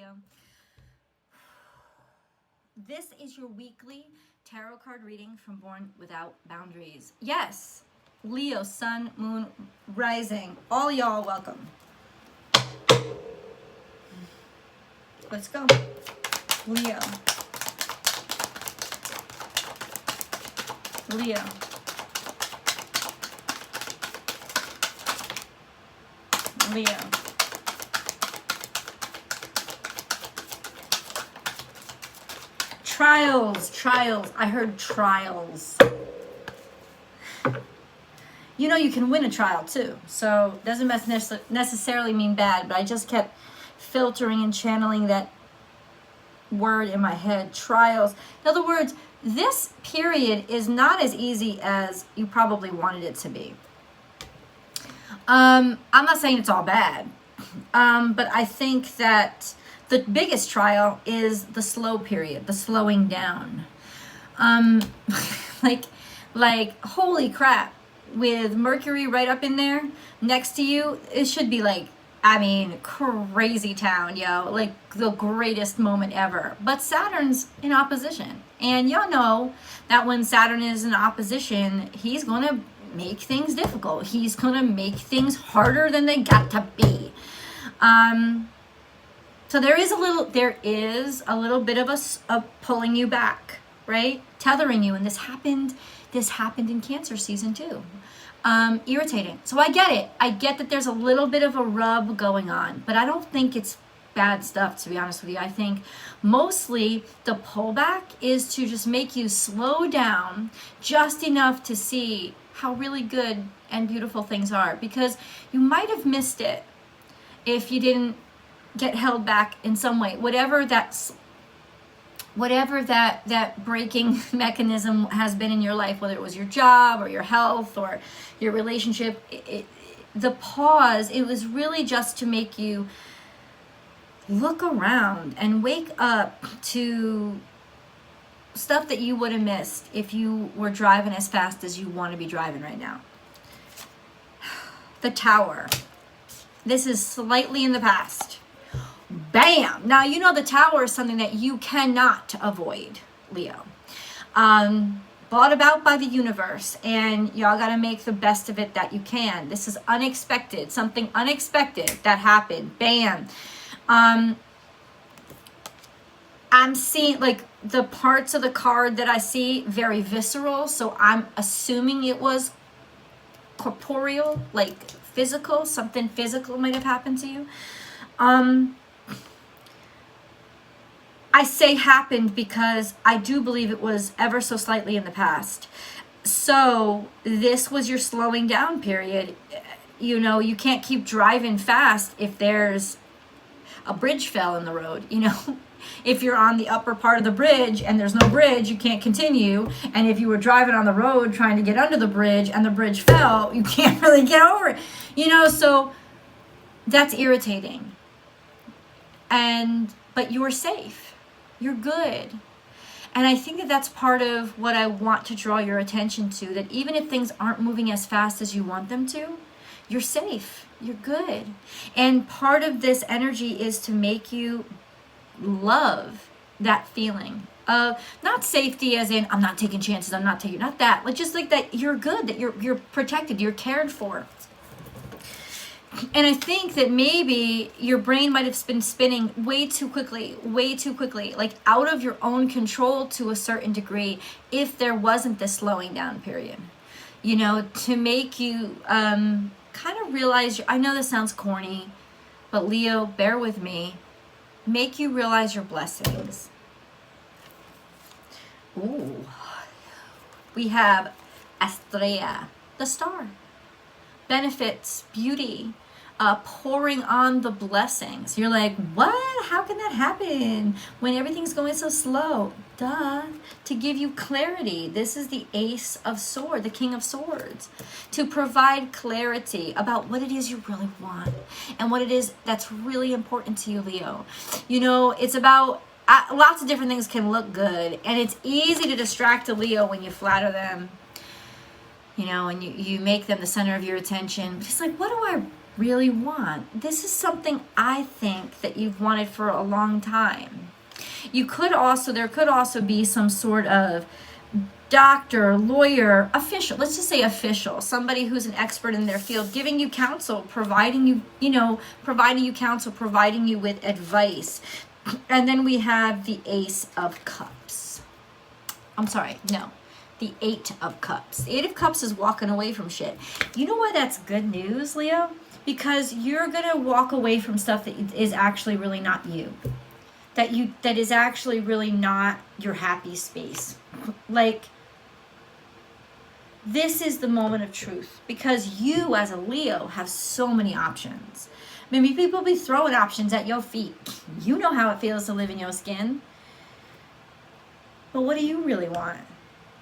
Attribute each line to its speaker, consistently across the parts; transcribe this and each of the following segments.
Speaker 1: Leo. This is your weekly tarot card reading from Born Without Boundaries. Yes, Leo, Sun, Moon, Rising. All y'all welcome. Let's go. Leo. Leo. Leo. Trials. I heard trials. You know you can win a trial too. So it doesn't necessarily mean bad, but I just kept filtering and channeling that word in my head. Trials. In other words, this period is not as easy as you probably wanted it to be. I'm not saying it's all bad. But I think that the biggest trial is the slow period, the slowing down. Like, holy crap, with Mercury right up in there next to you, it should be like, I mean, crazy town, yo, like the greatest moment ever. But Saturn's in opposition. And y'all know that when Saturn is in opposition, he's going to make things difficult. He's going to make things harder than they got to be. So there is a little bit of a pulling you back, right? Tethering you. And this happened in Cancer season too. Irritating. So I get it. I get that there's a little bit of a rub going on, but I don't think it's bad stuff, to be honest with you. I think mostly the pullback is to just make you slow down just enough to see how really good and beautiful things are, because you might have missed it if you didn't get held back in some way. Whatever that breaking mechanism has been in your life, whether it was your job or your health or your relationship, the pause, it was really just to make you look around and wake up to stuff that you would have missed if you were driving as fast as you want to be driving right now. The Tower. This is slightly in the past. Bam! Now, you know the Tower is something that you cannot avoid, Leo. Brought about by the universe, and y'all got to make the best of it that you can. This is unexpected, something unexpected that happened. Bam! I'm seeing, like, the parts of the card that I see very visceral, so I'm assuming it was corporeal, like physical. Something physical might have happened to you. I say happened because I do believe it was ever so slightly in the past. So this was your slowing down period. You know, you can't keep driving fast if there's a bridge fell in the road, you know. If you're on the upper part of the bridge and there's no bridge, you can't continue. And if you were driving on the road trying to get under the bridge and the bridge fell, you can't really get over it, you know. So that's irritating. But you were safe. You're good. And I think that that's part of what I want to draw your attention to, that even if things aren't moving as fast as you want them to, you're safe. You're good. And part of this energy is to make you love that feeling of not safety as in I'm not taking chances, not that, like just like that you're good, that you're protected, you're cared for. And I think that maybe your brain might have been spinning way too quickly, like out of your own control to a certain degree, if there wasn't this slowing down period, you know, to make you kind of realize, I know this sounds corny, but Leo, bear with me, make you realize your blessings. Ooh. We have Estrella, the star. Benefits, beauty, pouring on the blessings. You're like, what? How can that happen when everything's going so slow? Duh. To give you clarity. This is the Ace of Swords, the King of Swords. To provide clarity about what it is you really want and what it is that's really important to you, Leo. You know, it's about lots of different things can look good, and it's easy to distract a Leo when you flatter them, you know, and you make them the center of your attention. But it's like, what do I really want. This is something I think that you've wanted for a long time. There could also be some sort of doctor, lawyer, official, let's just say official, somebody who's an expert in their field, giving you counsel, providing you counsel, providing you with advice. And then we have the Ace of Cups. I'm sorry, no. The 8 of Cups. The 8 of Cups is walking away from shit. You know why that's good news, Leo? Because you're going to walk away from stuff that is actually really not you. That is actually really not your happy space. Like, this is the moment of truth. Because you, as a Leo, have so many options. Maybe people be throwing options at your feet. You know how it feels to live in your skin. But what do you really want?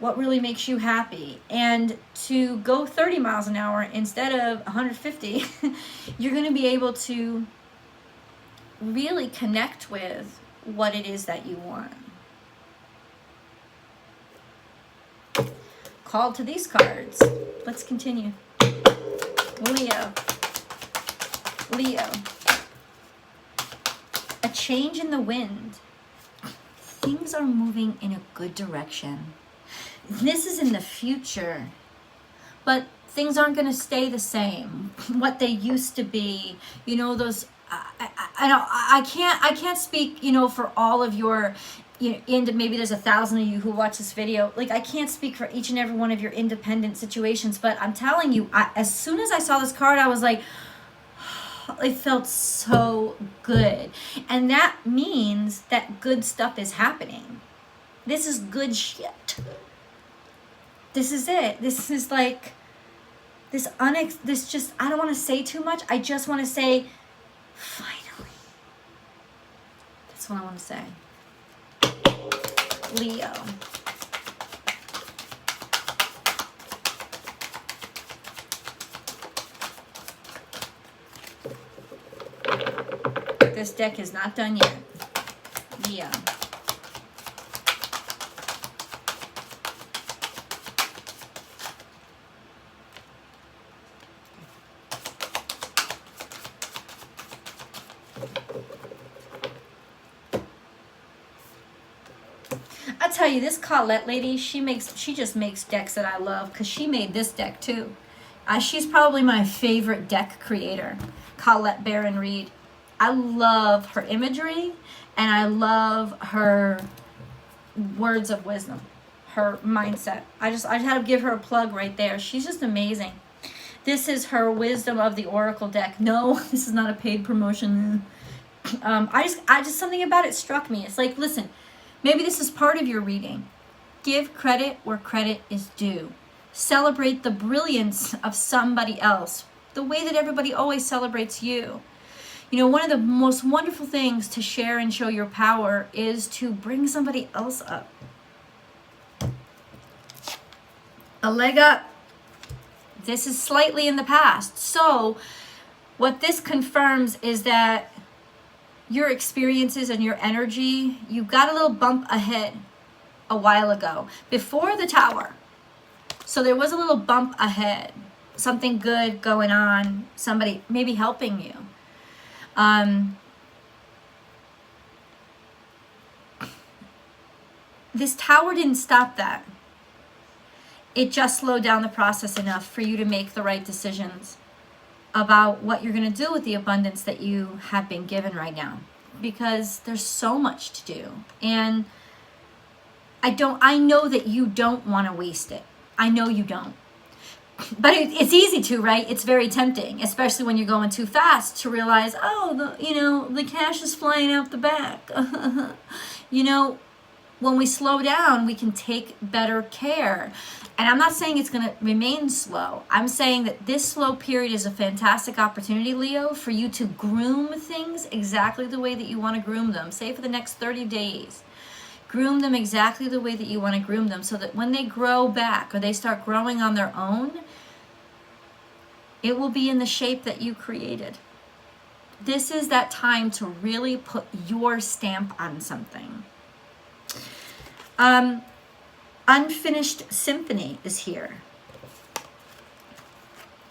Speaker 1: What really makes you happy? And to go 30 miles an hour instead of 150, you're going to be able to really connect with what it is that you want. Called to these cards. Let's continue. Leo. A change in the wind. Things are moving in a good direction. This is in the future, but things aren't going to stay the same. What they used to be, those. I can't speak, for all of your, maybe there's 1,000 of you who watch this video. Like, I can't speak for each and every one of your independent situations, but I'm telling you, as soon as I saw this card, I was like, it felt so good. And that means that good stuff is happening. This is good shit. This is it. This is like this just, I don't want to say too much. I just want to say, finally. That's what I want to say. Leo. This deck is not done yet. Leo. I tell you, this Colette lady, she just makes decks that I love, because she made this deck too. She's probably my favorite deck creator, Colette Baron Reed. I love her imagery, and I love her words of wisdom, her mindset. I had to give her a plug right there. She's just amazing. This is her Wisdom of the Oracle deck. No, this is not a paid promotion. I just something about it struck me. It's like, listen, maybe this is part of your reading. Give credit where credit is due. Celebrate the brilliance of somebody else, the way that everybody always celebrates you. One of the most wonderful things to share and show your power is to bring somebody else up. A leg up. This is slightly in the past. So what this confirms is that your experiences and your energy, you got a little bump ahead a while ago, before the Tower. So there was a little bump ahead, something good going on, somebody maybe helping you. This Tower didn't stop that. It just slowed down the process enough for you to make the right decisions about what you're going to do with the abundance that you have been given right now, because there's so much to do. And I know that you don't want to waste it. I know you don't. But it's easy to, right? It's very tempting, especially when you're going too fast, to realize, the cash is flying out the back. When we slow down, we can take better care. And I'm not saying it's going to remain slow. I'm saying that this slow period is a fantastic opportunity, Leo, for you to groom things exactly the way that you want to groom them. Say for the next 30 days. Groom them exactly the way that you want to groom them, so that when they grow back or they start growing on their own, it will be in the shape that you created. This is that time to really put your stamp on something. Unfinished Symphony is here.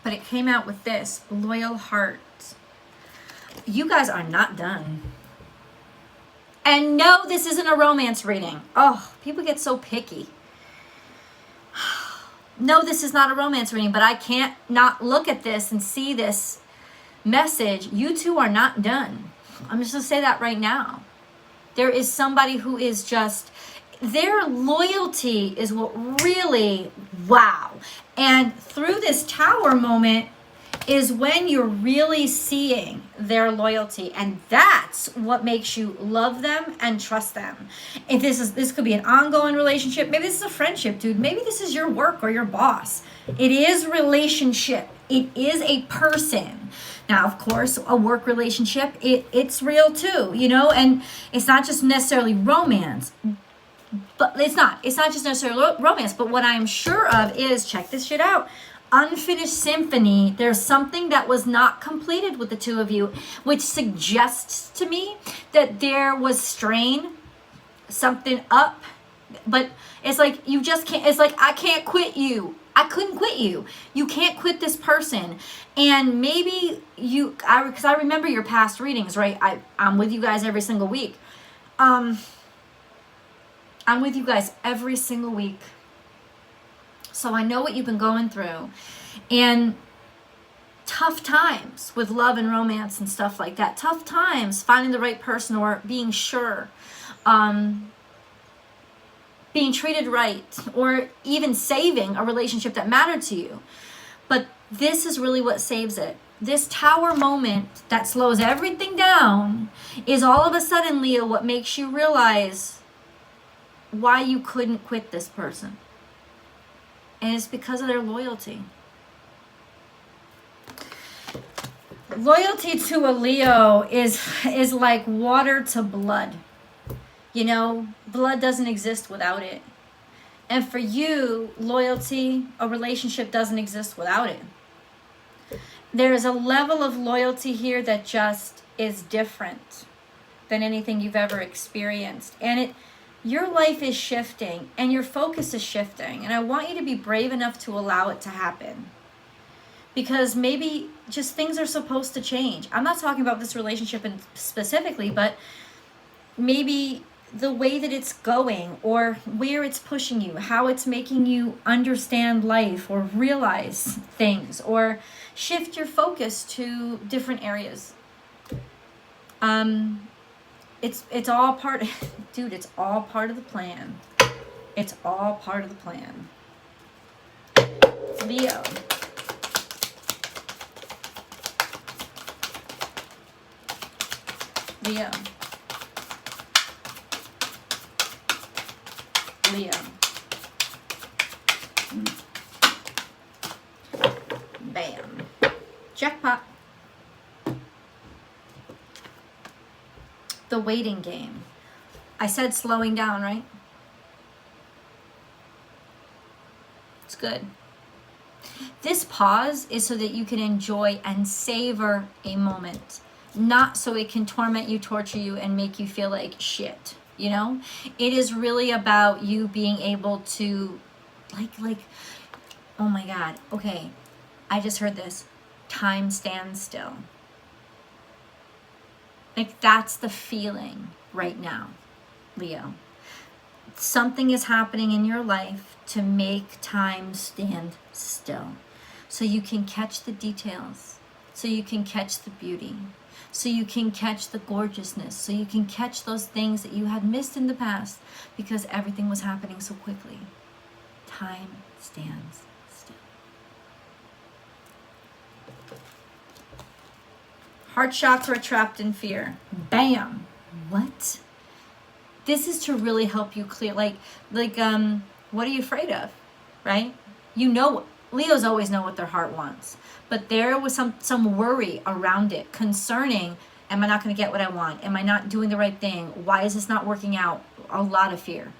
Speaker 1: But it came out with this, loyal heart. You guys are not done. And no, this isn't a romance reading. Oh, people get so picky. No, this is not a romance reading, but I can't not look at this and see this message. You two are not done. I'm just going to say that right now. There is somebody who is just, their loyalty is what really, wow. And through this tower moment is when you're really seeing their loyalty, and that's what makes you love them and trust them. If this could be an ongoing relationship, maybe this is a friendship, dude. Maybe this is your work or your boss. It is relationship. It is a person. Now, of course, a work relationship, it's real too, you know, and it's not just necessarily romance. But it's not just necessarily romance, but what I'm sure of is, check this shit out, unfinished symphony. There's something that was not completed with the two of you, which suggests to me that there was strain, something up, but it's like you just can't, it's like I can't quit you. I couldn't quit you. You can't quit this person. And maybe because I remember your past readings, right? I'm with you guys every single week. I'm with you guys every single week. So I know what you've been going through. And tough times with love and romance and stuff like that. Tough times finding the right person or being sure. Being treated right. Or even saving a relationship that mattered to you. But this is really what saves it. This tower moment that slows everything down is all of a sudden, Leo, what makes you realize why you couldn't quit this person. And it's because of their loyalty. Loyalty to a Leo is like water to blood. You know, blood doesn't exist without it. And for you, loyalty, a relationship doesn't exist without it. There's a level of loyalty here that just is different than anything you've ever experienced. And your life is shifting and your focus is shifting. And I want you to be brave enough to allow it to happen. Because maybe just things are supposed to change. I'm not talking about this relationship specifically, but maybe the way that it's going or where it's pushing you, how it's making you understand life or realize things or shift your focus to different areas. It's all part, dude, it's all part of the plan. It's all part of the plan. Leo. Leo. Leo. Bam. Jackpot. The waiting game. I said slowing down, right? It's good. This pause is so that you can enjoy and savor a moment, not so it can torment you, torture you, and make you feel like shit. You know, it is really about you being able to, like, oh my God, okay, I just heard this. Time stands still. Like, that's the feeling right now, Leo. Something is happening in your life to make time stand still. So you can catch the details. So you can catch the beauty. So you can catch the gorgeousness. So you can catch those things that you had missed in the past because everything was happening so quickly. Time stands still. Heart chakra trapped in fear. Bam. What? This is to really help you clear, like, what are you afraid of, right? You know, Leos always know what their heart wants. But there was some worry around it concerning, am I not going to get what I want? Am I not doing the right thing? Why is this not working out? A lot of fear.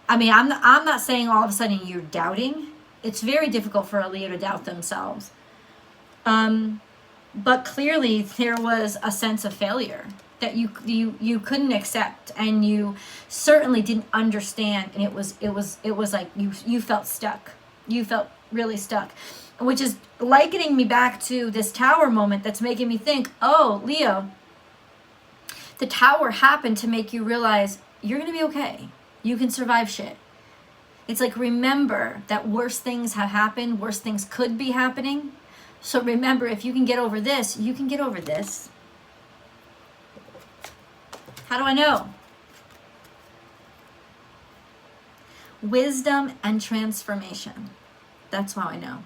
Speaker 1: I mean, I'm not saying all of a sudden you're doubting. It's very difficult for a Leo to doubt themselves. But clearly there was a sense of failure that you couldn't accept, and you certainly didn't understand, and it was like you felt stuck. You felt really stuck. which is likening me back to this tower moment that's making me think, oh, Leo, the tower happened to make you realize you're going to be okay. You can survive shit. It's like, remember that worse things have happened, worse things could be happening. So remember, if you can get over this, you can get over this. How do I know? Wisdom and transformation. That's how I know.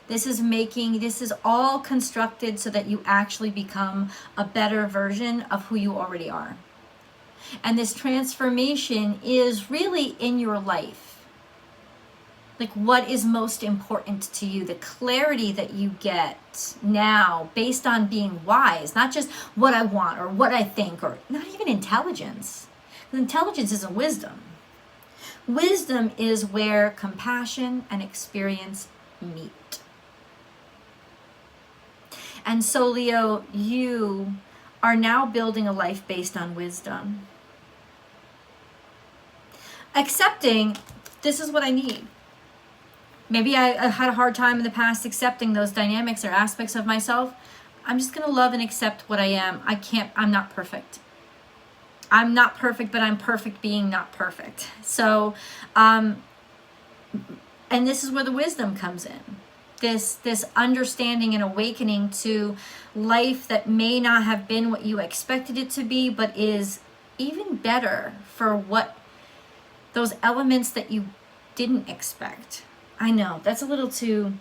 Speaker 1: This is all constructed so that you actually become a better version of who you already are. And this transformation is really in your life. Like, what is most important to you? The clarity that you get now based on being wise, not just what I want or what I think, or not even intelligence. Intelligence isn't wisdom. Wisdom is where compassion and experience meet. And so, Leo, you are now building a life based on wisdom. Accepting, this is what I need. Maybe I had a hard time in the past accepting those dynamics or aspects of myself. I'm just going to love and accept what I am. I'm not perfect. I'm not perfect, but I'm perfect being not perfect. So, and this is where the wisdom comes in. This understanding and awakening to life that may not have been what you expected it to be, but is even better for what those elements that you didn't expect. I know, that's a little too...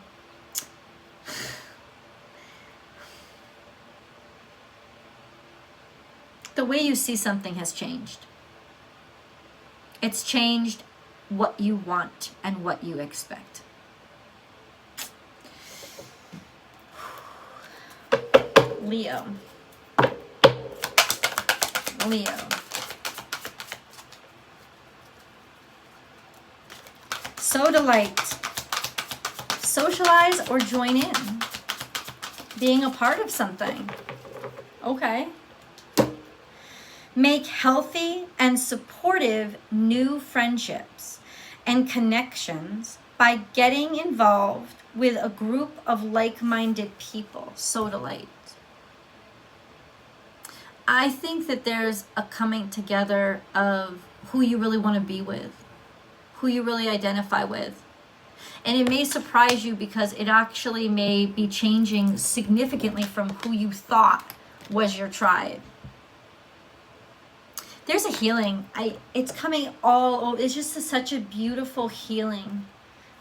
Speaker 1: The way you see something has changed. It's changed what you want and what you expect. Leo. So delight. Socialize or join in. Being a part of something. Okay. Make healthy and supportive new friendships and connections by getting involved with a group of like-minded people. So delight. I think that there's a coming together of who you really want to be with, who you really identify with. And it may surprise you because it actually may be changing significantly from who you thought was your tribe. There's a healing. It's coming all over. It's just such a beautiful healing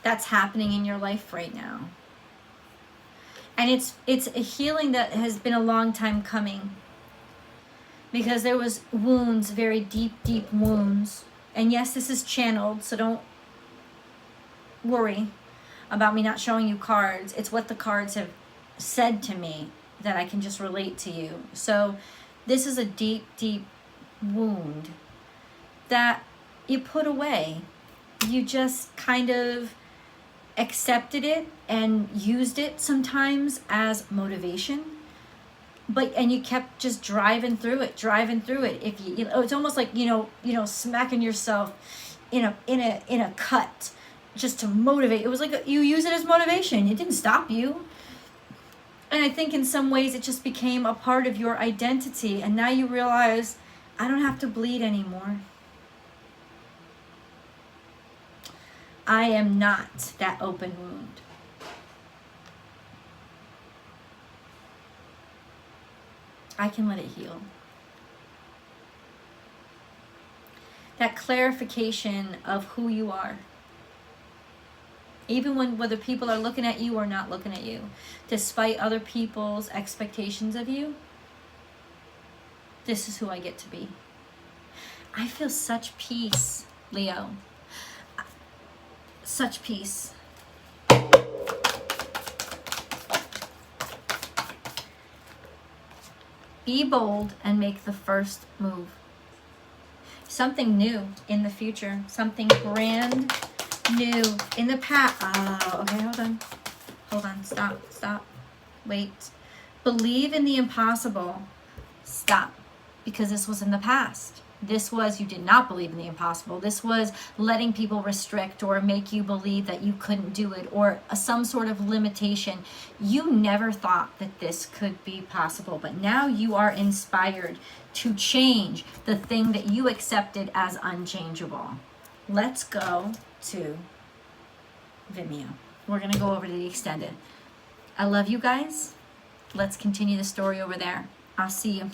Speaker 1: that's happening in your life right now. And it's a healing that has been a long time coming. Because there was wounds, very deep, deep wounds. And yes, this is channeled, so don't worry about me not showing you cards. It's what the cards have said to me that I can just relate to you. So this is a deep, deep wound that you put away. You just kind of accepted it and used it sometimes as motivation. And you kept just driving through it. If you know, it's almost like, you know, smacking yourself in a cut just to motivate. It was like you use it as motivation. It didn't stop you. And I think in some ways it just became a part of your identity. And now you realize, I don't have to bleed anymore. I am not that open wound. I can let it heal. That clarification of who you are. Even whether people are looking at you or not looking at you. Despite other people's expectations of you. This is who I get to be. I feel such peace, Leo. Such peace. Be bold and make the first move. Something new in the future. Something brand new in the past. Oh, okay, hold on. Stop. Wait. Believe in the impossible. Stop. Because this was in the past. This was you did not believe in the impossible. This was letting people restrict or make you believe that you couldn't do it, or some sort of limitation. You never thought that this could be possible, but now you are inspired to change the thing that you accepted as unchangeable. Let's go to Vimeo. We're going to go over to the extended. I love you guys. Let's continue the story over there. I'll see you.